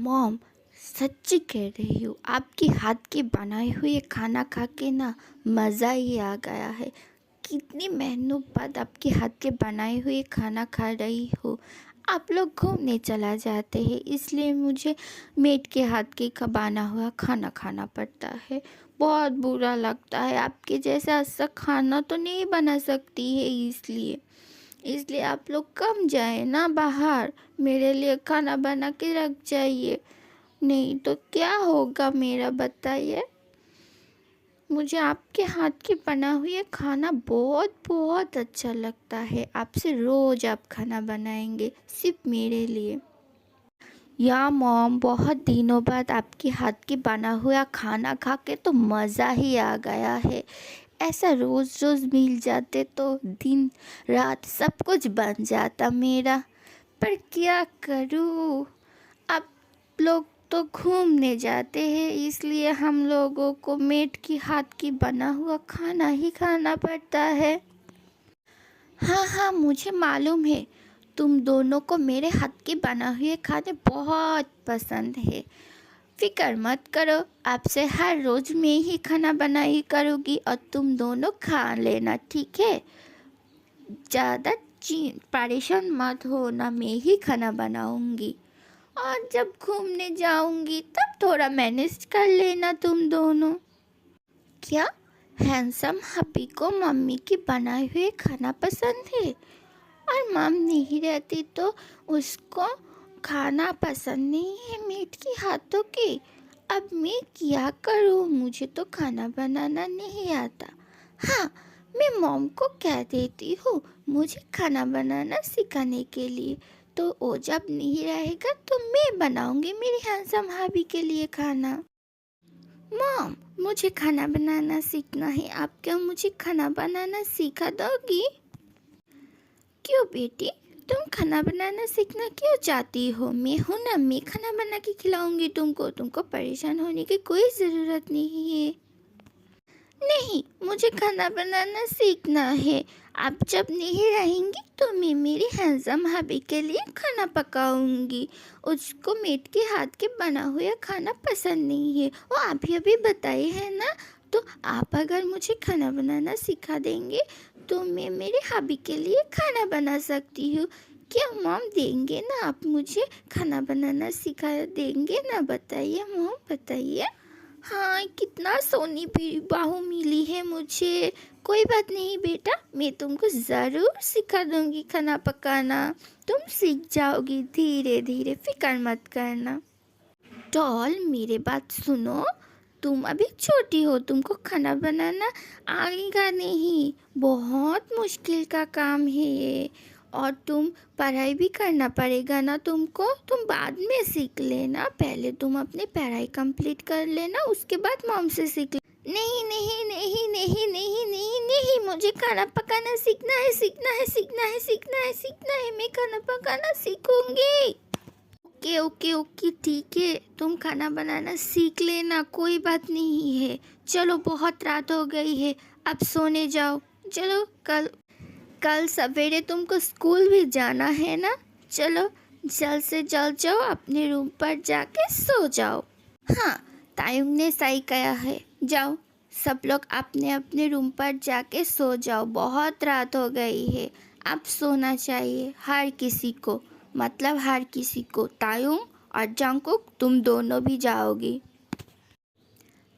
Mom, सच्ची कह रही हूँ, आपके हाथ के बनाए हुए खाना खा के ना मज़ा ही आ गया है। कितनी मेहनत बाद आपके हाथ के बनाए हुए खाना खा रही हो। आप लोग घूमने चला जाते हैं इसलिए मुझे मेड के हाथ के का बना हुआ खाना खाना पड़ता है। बहुत बुरा लगता है, आपके जैसा अच्छा खाना तो नहीं बना सकती है, इसलिए इसलिए आप लोग कम जाए ना बाहर, मेरे लिए खाना बना के रख जाइए, नहीं तो क्या होगा मेरा बताइए। मुझे आपके हाथ के बना हुए खाना बहुत बहुत अच्छा लगता है, आपसे रोज़ आप खाना बनाएंगे सिर्फ मेरे लिए। या मॉम, बहुत दिनों बाद आपके हाथ के बना हुआ खाना खा के तो मज़ा ही आ गया है। ऐसा रोज़ रोज़ मिल जाते तो दिन रात सब कुछ बन जाता मेरा, पर क्या करूँ। आप लोग तो घूमने जाते हैं इसलिए हम लोगों को मेड की हाथ की बना हुआ खाना ही खाना पड़ता है। हाँ हाँ, मुझे मालूम है तुम दोनों को मेरे हाथ के बना हुए खाने बहुत पसंद है। फिक्र मत करो, आपसे हर रोज़ मैं ही खाना बनाई करूँगी और तुम दोनों खा लेना, ठीक है। ज़्यादा परेशान मत होना, मैं ही खाना बनाऊँगी। और जब घूमने जाऊंगी तब थोड़ा मैनेज कर लेना तुम दोनों। क्या हैंडसम हबी को मम्मी की बनाए हुए खाना पसंद है और मम नहीं रहती तो उसको खाना पसंद नहीं है मेड की हाथों की। अब मैं क्या करूँ, मुझे तो खाना बनाना नहीं आता। हाँ, मैं मॉम को कह देती हूँ मुझे खाना बनाना सिखाने के लिए, तो वो जब नहीं रहेगा तो मैं बनाऊंगी मेरी हैंडसम भाभी के लिए खाना। मॉम, मुझे खाना बनाना सीखना है, आप क्या मुझे खाना बनाना सिखा दोगी? क्यों बेटी, तुम खाना बनाना सीखना क्यों चाहती हो? मैं हूँ ना, मैं खाना बना के खिलाऊंगी तुमको, तुमको परेशान होने की कोई ज़रूरत नहीं है। नहीं, मुझे खाना बनाना सीखना है। आप जब नहीं रहेंगी तो मैं मेरी हैंडसम भाभी के लिए खाना पकाऊंगी। उसको मेड के हाथ के बना हुआ खाना पसंद नहीं है, वो आप ही अभी बताए हैं ना। तो आप अगर मुझे खाना बनाना सिखा देंगे तो मैं मेरे भाभी के लिए खाना बना सकती हूँ। क्या मॉम देंगे ना, आप मुझे खाना बनाना सिखा देंगे ना? बताइए मॉम, बताइए। हाँ, कितना सोनी भी बाहू मिली है मुझे। कोई बात नहीं बेटा, मैं तुमको ज़रूर सिखा दूंगी खाना पकाना। तुम सीख जाओगी धीरे धीरे, फिक्र मत करना। डॉल, मेरे बात सुनो, तुम अभी छोटी हो, तुमको खाना बनाना आएगा नहीं, बहुत मुश्किल का काम है ये। और तुम पढ़ाई भी करना पड़ेगा ना तुमको, तुम बाद में सीख लेना, पहले तुम अपनी पढ़ाई कंप्लीट कर लेना, उसके बाद मॉम से सीख ले। नहीं नहीं नहीं नहीं नहीं नहीं नहीं, मुझे खाना पकाना सीखना है, सीखना है, सीखना है, सीखना है, सीखना है, मैं खाना पकाना सीखूंगी। ओके ओके ओके, ठीक है, तुम खाना बनाना सीख लेना, कोई बात नहीं है। चलो, बहुत रात हो गई है, अब सोने जाओ। चलो, कल कल सवेरे तुमको स्कूल भी जाना है ना। चलो, जल्द से जल्द जाओ, अपने रूम पर जाके सो जाओ। हाँ, तायुंग ने सही कहा है, जाओ सब लोग अपने अपने रूम पर जाके सो जाओ, बहुत रात हो गई है, अब सोना चाहिए हर किसी को, मतलब हर किसी को। तायुंग और जंगकुक, तुम दोनों भी जाओगी।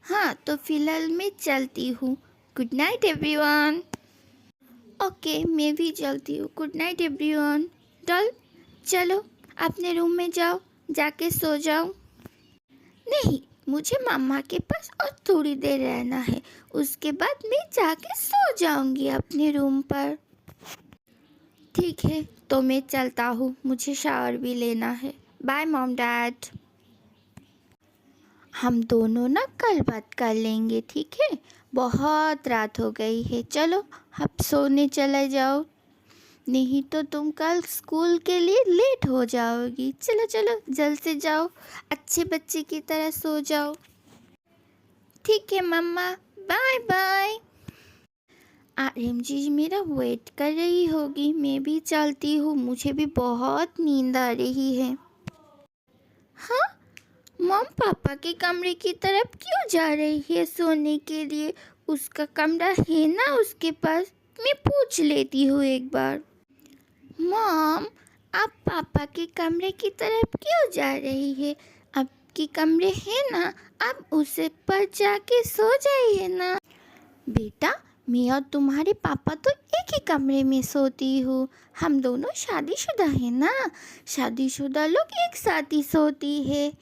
हाँ, तो फिलहाल मैं चलती हूँ। Good night everyone. ओके, मैं भी चलती हूँ। Good night everyone. डल, चलो अपने रूम में जाओ, जाके सो जाओ। नहीं, मुझे मम्मा के पास और थोड़ी देर रहना है, उसके बाद मैं जाके सो जाऊंगी अपने रूम पर। ठीक है, तो मैं चलता हूँ, मुझे शावर भी लेना है। Bye mom dad. हम दोनों ना कल बात कर लेंगे, ठीक है। बहुत रात हो गई है, चलो अब सोने चले जाओ, नहीं तो तुम कल स्कूल के लिए लेट हो जाओगी। चलो चलो, जल्द से जाओ, अच्छे बच्चे की तरह सो जाओ। ठीक है मम्मा, बाय बाय। आर्यम जी मेरा वेट कर रही होगी, मैं भी चलती हूँ, मुझे भी बहुत नींद आ रही है। हाँ, मॉम पापा के कमरे की तरफ क्यों जा रही है सोने के लिए? उसका कमरा है ना उसके पास? मैं पूछ लेती हूँ एक बार। मॉम, आप पापा के कमरे की तरफ क्यों जा रही है? आपके कमरे है ना, आप उसे पर जाके सो जाइए ना। बेटा, मैं और तुम्हारे पापा तो एक ही कमरे में सोती हूँ। हम दोनों शादीशुदा हैं ना, शादीशुदा लोग एक साथ ही सोती है,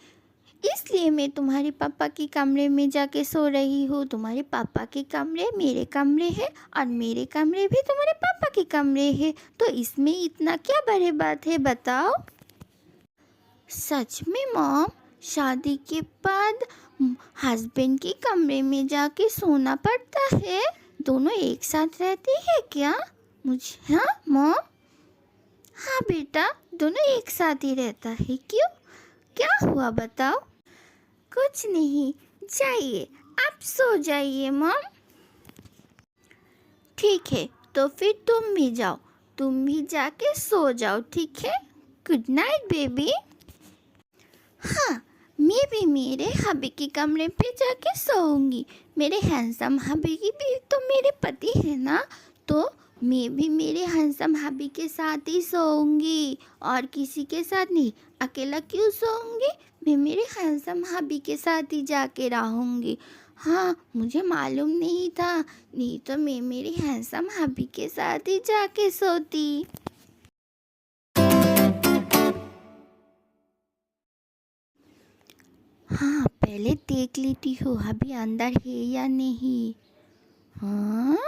इसलिए मैं तुम्हारे पापा के कमरे में जाके सो रही हूँ। तुम्हारे पापा के कमरे मेरे कमरे है और मेरे कमरे भी तुम्हारे पापा के कमरे है, तो इसमें इतना क्या बड़ी बात है बताओ? सच में मॉम, शादी के बाद हस्बैंड के कमरे में जाके सोना पड़ता है? दोनों एक साथ रहते हैं क्या? मुझे हाँ मॉम। हाँ बेटा, दोनों एक साथ ही रहता है। क्यों, क्या हुआ बताओ? कुछ नहीं, जाइए आप सो जाइए मॉम। ठीक है, तो फिर तुम भी जाओ, तुम भी जाके सो जाओ, ठीक है? Good night baby. हाँ, मैं भी मेरे हबी के कमरे पे जाके सोऊंगी। मेरे हैंडसम हबी भी तो मेरे पति है ना, तो मैं भी मेरे हैंडसम हबी के साथ ही सोऊंगी और किसी के साथ नहीं। अकेला क्यों सोऊंगी? मैं मेरे हैंडसम हबी के साथ ही जाके रहूंगी। हाँ, मुझे मालूम नहीं था, नहीं तो मैं मेरे हैंडसम हबी के साथ ही जाके सोती। हाँ, पहले देख लेती हूँ अभी अंदर है या नहीं। हाँ,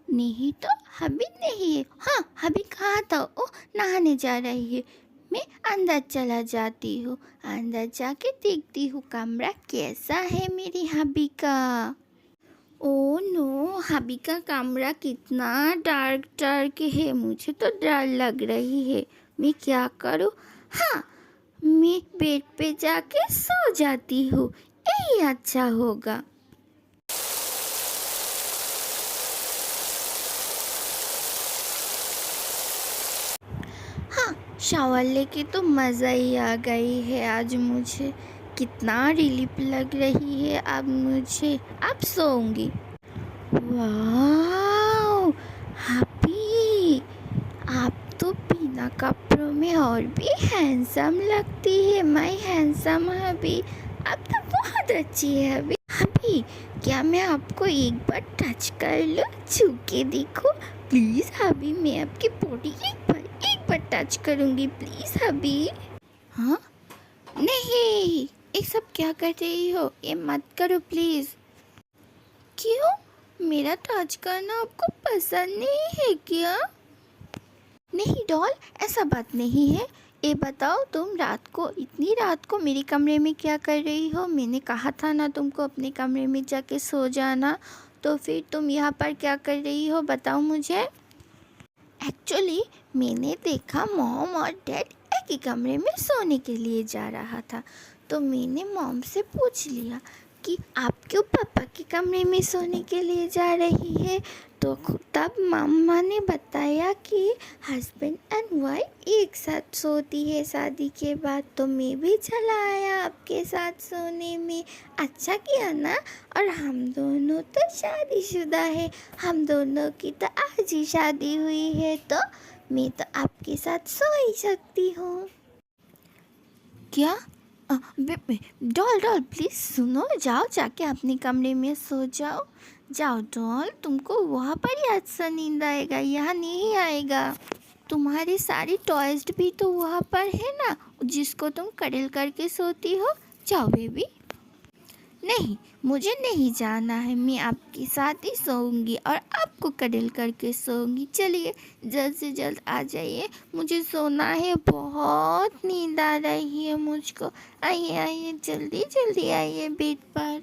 नहीं तो हबी नहीं है। हाँ, हबी कहाँ था? ओह, नहाने जा रही है। मैं अंदर चला जाती हूँ, अंदर जाके देखती हूँ कमरा कैसा है मेरी हबी का। ओ नो, हबी का कमरा कितना डार्क डार्क है, मुझे तो डर लग रही है। मैं क्या करूँ? हाँ, मैं बेड पे जाके सो जाती हूँ, यही अच्छा होगा। हाँ, शावर लेके तो मज़ा ही आ गई है आज मुझे। कितना रिलीफ लग रही है अब मुझे। अब सोऊंगी। वाह हैप्पी, आप तो बिना कपड़ों में और भी हैंडसम लगती है माय हैंडसम हबी। आप तो बहुत अच्छी है हबी। हबी, क्या मैं आपको एक बार टच कर लूँ, छू के देखो प्लीज़ हबी? मैं आपकी बॉडी एक बार टच करूँगी प्लीज़ हबी। हाँ, नहीं, ये सब क्या कर रही हो? ये मत करो प्लीज़। क्यों, मेरा टच करना आपको पसंद नहीं है क्या? नहीं डॉल, ऐसा बात नहीं है। ये बताओ, तुम इतनी रात को मेरे कमरे में क्या कर रही हो? मैंने कहा था ना तुमको अपने कमरे में जाके सो जाना, तो फिर तुम यहाँ पर क्या कर रही हो बताओ मुझे। एक्चुअली मैंने देखा मॉम और डैड एक ही कमरे में सोने के लिए जा रहा था, तो मैंने मॉम से पूछ लिया कि आप क्यों पापा के कमरे में सोने के लिए जा रही है। तो तब मम्मा ने बताया कि हस्बैंड एंड वाइफ एक साथ सोती है शादी के बाद, तो मैं भी चला आया आपके साथ सोने में। अच्छा किया ना। और हम दोनों तो शादीशुदा है, हम दोनों की तो आज ही शादी हुई है, तो मैं तो आपके साथ सो ही सकती हूँ। क्या? डॉल डॉल प्लीज़ सुनो, जाओ जाके अपने कमरे में सो जाओ। जाओ डॉल, तुमको वहाँ पर ही अच्छा नींद आएगा, यहाँ नहीं आएगा। तुम्हारे सारे टॉयज भी तो वहाँ पर है ना, जिसको तुम कडल करके सोती हो। जाओ बेबी। नहीं, मुझे नहीं जाना है, मैं आपके साथ ही सोऊंगी और आपको कडल करके सोऊंगी। चलिए जल्द से जल्द आ जाइए, मुझे सोना है, बहुत नींद आ रही है मुझको। आइए आइए, जल्दी जल्दी आइए बेड पर।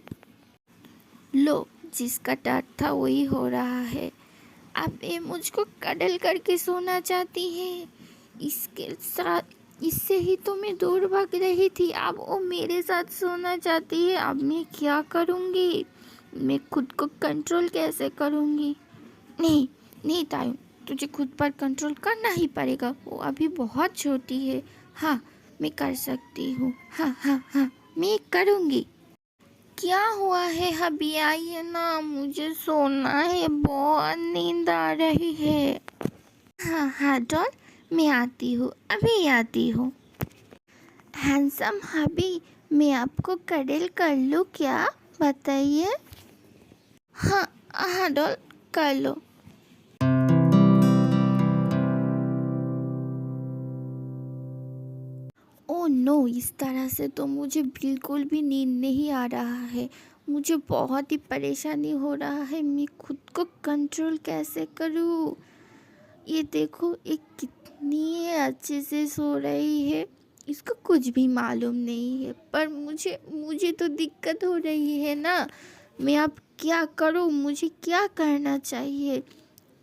लो, जिसका डर था वही हो रहा है। अब ये मुझको कडल करके सोना चाहती है। इसके साथ इससे ही तो मैं दूर भाग रही थी, अब वो मेरे साथ सोना चाहती है। अब मैं क्या करूँगी? मैं खुद को कंट्रोल कैसे करूँगी? नहीं नहीं तायू, तुझे खुद पर कंट्रोल करना ही पड़ेगा, वो अभी बहुत छोटी है। हाँ, मैं कर सकती हूँ। हाँ हाँ हाँ, मैं करूँगी। क्या हुआ है हबी, आइए ना, मुझे सोना है, बहुत नींद आ रही है। हाँ हाँ डॉल, मैं आती हूँ, अभी आती हूँ। हैंडसम हबी, मैं आपको कडल कर लूँ क्या, बताइए। हाँ हाँ डॉल, कर लो। ओह नो, इस तरह से तो मुझे बिल्कुल भी नींद नहीं आ रहा है। मुझे बहुत ही परेशानी हो रहा है, मैं खुद को कंट्रोल कैसे करूँ। ये देखो, ये कितनी अच्छे से सो रही है, इसको कुछ भी मालूम नहीं है, पर मुझे मुझे तो दिक्कत हो रही है ना। मैं अब क्या करूँ, मुझे क्या करना चाहिए।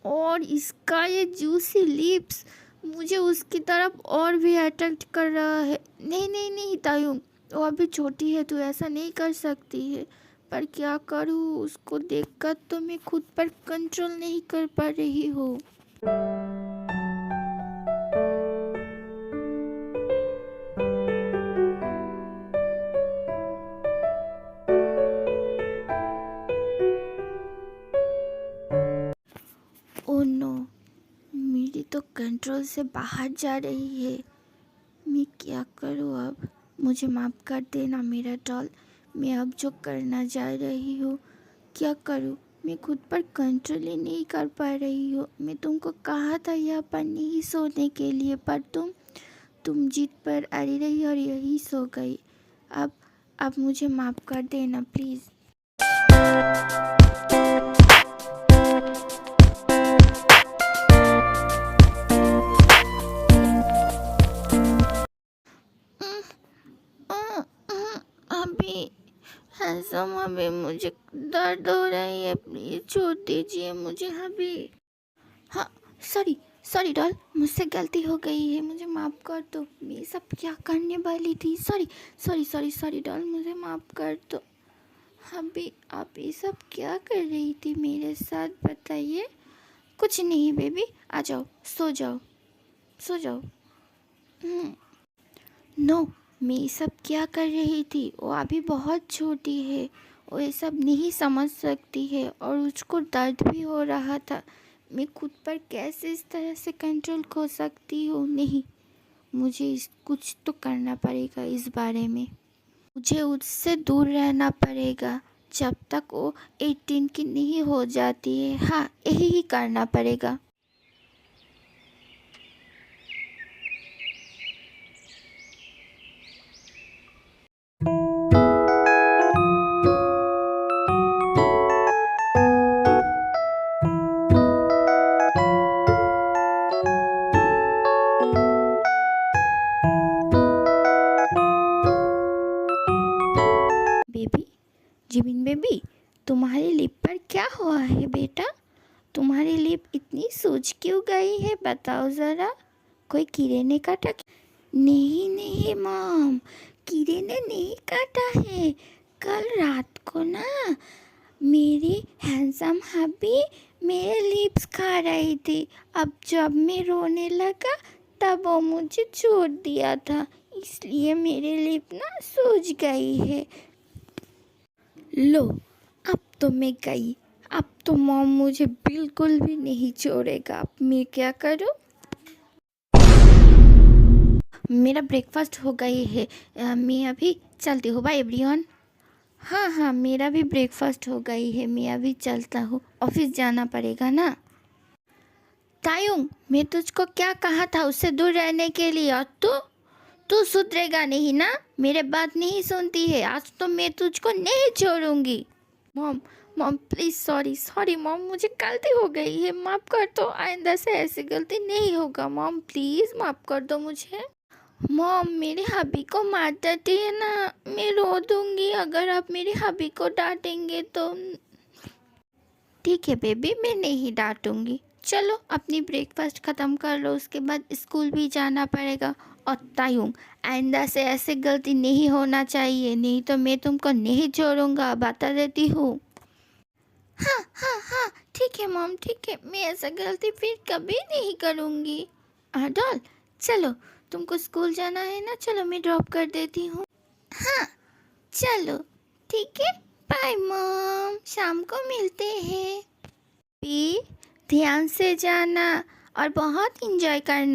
और इसका ये जूसी लिप्स मुझे उसकी तरफ और भी अट्रैक्ट कर रहा है। नहीं नहीं नहीं तायुम, वो अभी छोटी है, तो ऐसा नहीं कर सकती है। पर क्या करूँ, उसको देखकर तो मैं खुद पर कंट्रोल नहीं कर पा रही हूँ। ओह नो, मेरी तो कंट्रोल से बाहर जा रही है। मैं क्या करूँ अब। मुझे माफ़ कर देना मेरा डॉल, मैं अब जो करना जा रही हूँ, क्या करूँ। मैं खुद पर कंट्रोल ही नहीं कर पा रही हूँ। मैं तुमको कहा था यहाँ पर नहीं सोने के लिए, पर तुम जिद पर अड़ी रही और यही सो गई। अब मुझे माफ़ कर देना प्लीज़। अभी हैंसम, अभी मुझे दर्द हो रही है, प्लीज़ छोड़ दीजिए मुझे अभी। हाँ, सॉरी सॉरी डॉल, मुझसे गलती हो गई है, मुझे माफ़ कर दो। मैं सब क्या करने वाली थी, sorry sorry sorry sorry doll, मुझे माफ़ कर दो। अभी आप ये सब क्या कर रही थी मेरे साथ, बताइए। कुछ नहीं बेबी, आ जाओ, सो जाओ, सो जाओ। नो, मैं ये सब क्या कर रही थी, वो अभी बहुत छोटी है, वो ये सब नहीं समझ सकती है, और उसको दर्द भी हो रहा था। मैं खुद पर कैसे इस तरह से कंट्रोल खो सकती हूँ। नहीं, मुझे कुछ तो करना पड़ेगा इस बारे में। मुझे उससे दूर रहना पड़ेगा जब तक वो 18 की नहीं हो जाती है। हाँ, यही ही करना पड़ेगा। बेबी, जिमिन बेबी, तुम्हारी लिप पर क्या हुआ है बेटा। तुम्हारी लिप इतनी सूज क्यों गई है, बताओ ज़रा। कोई कीड़े ने काटा नहीं नहीं मॉम, कीड़े ने नहीं काटा है। कल रात को ना मेरी हैंडसम हबी मेरे लिप्स खा रही थी। अब जब मैं रोने लगा तब वो मुझे छोड़ दिया था, इसलिए मेरे लिप ना सूज गई है। लो, अब तो मैं गई। अब तो मॉम मुझे बिल्कुल भी नहीं छोड़ेगा। अब मैं क्या करूं। मेरा ब्रेकफास्ट हो गई है, मैं अभी चलती हूँ, बाय एवरीवन। हाँ हाँ, मेरा भी ब्रेकफास्ट हो गई है, मैं अभी चलता हूँ, ऑफिस जाना पड़ेगा ना। तायुंग, मैं तुझको क्या कहा था उससे दूर रहने के लिए, और तू सुधरेगा नहीं ना। मेरे बात नहीं सुनती है, आज तो मैं तुझको नहीं छोड़ूंगी। Mom, mom please, sorry sorry mom, मुझे गलती हो गई है, माफ़ कर दो। आइंदा से ऐसी गलती नहीं होगा मॉम, प्लीज़ माफ़ कर दो मुझे। मॉम, मेरे हबी को मत डांटिए ना, मैं रो दूंगी अगर आप मेरे हबी को डांटेंगे तो। ठीक है बेबी, मैं नहीं डांटूंगी। चलो अपनी ब्रेकफास्ट ख़त्म कर लो, उसके बाद स्कूल भी जाना पड़ेगा। और तायुंग, आइंदा से ऐसे गलती नहीं होना चाहिए, नहीं तो मैं तुमको नहीं छोड़ूंगा, बता देती हूँ। हाँ हाँ हाँ, ठीक है मॉम, ठीक है, मैं ऐसा गलती फिर कभी नहीं करूँगी। डॉल, चलो, तुमको स्कूल जाना है ना, चलो मैं ड्रॉप कर देती हूँ। हाँ चलो ठीक है, बाय मॉम, शाम को मिलते हैं। भी ध्यान से जाना और बहुत इंजॉय करना।